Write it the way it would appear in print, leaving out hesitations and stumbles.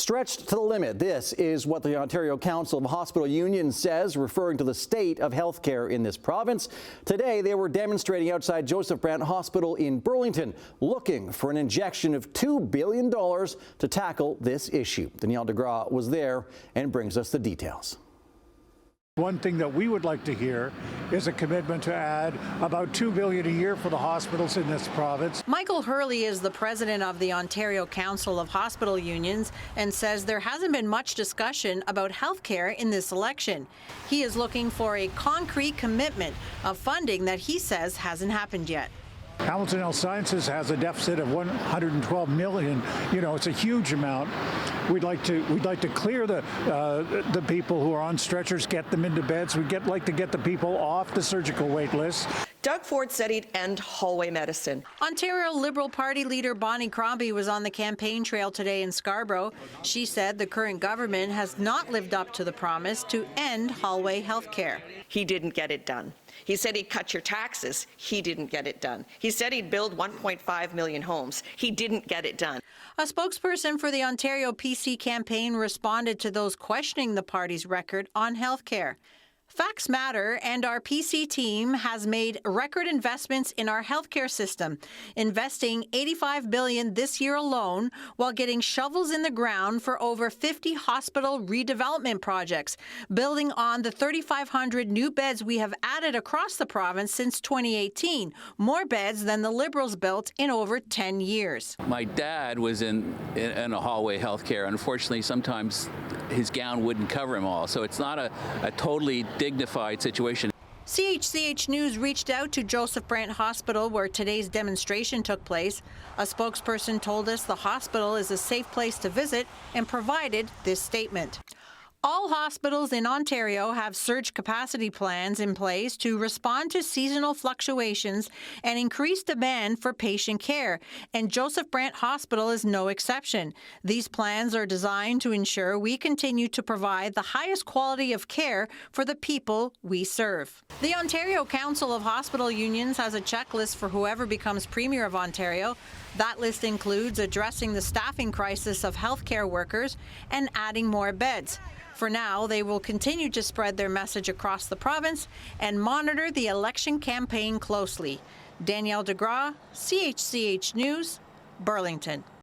Stretched to the limit. This is what the Ontario Council of Hospital Unions says, referring to the state of healthcare in this province. Today, they were demonstrating outside Joseph Brant Hospital in Burlington, looking for an injection of $2 billion to tackle this issue. Danielle DeGraw was there and brings us the details. One thing that we would like to hear is a commitment to add about $2 billion a year for the hospitals in this province. Michael Hurley is the president of the Ontario Council of Hospital Unions and says there hasn't been much discussion about health care in this election. He is looking for a concrete commitment of funding that he says hasn't happened yet. Hamilton Health Sciences has a deficit of $112 million. You know, it's a huge amount. We'd like to clear the people who are on stretchers, get them into beds. We'd like to get the people off the surgical wait list. Doug Ford said he'd end hallway medicine. Ontario Liberal Party leader Bonnie Crombie was on the campaign trail today in Scarborough. She said the current government has not lived up to the promise to end hallway health care. He didn't get it done. He said he'd cut your taxes. He didn't get it done. He said he'd build 1.5 million homes. He didn't get it done. A spokesperson for the Ontario PC campaign responded to those questioning the party's record on health care. Facts matter, and our PC team has made record investments in our healthcare system, investing $85 billion this year alone, while getting shovels in the ground for over 50 hospital redevelopment projects, building on the 3,500 new beds we have added across the province since 2018, more beds than the Liberals built in over 10 years. My dad was in a hallway healthcare. Unfortunately, sometimes his gown wouldn't cover him all, so it's not a totally dignified situation. CHCH News reached out to Joseph Brant Hospital, where today's demonstration took place. A spokesperson told us the hospital is a safe place to visit and provided this statement. All hospitals in Ontario have surge capacity plans in place to respond to seasonal fluctuations and increased demand for patient care, and Joseph Brant Hospital is no exception. These plans are designed to ensure we continue to provide the highest quality of care for the people we serve. The Ontario Council of Hospital Unions has a checklist for whoever becomes Premier of Ontario. That list includes addressing the staffing crisis of healthcare workers and adding more beds. For now, they will continue to spread their message across the province and monitor the election campaign closely. Danielle DeGraw, CHCH News, Burlington.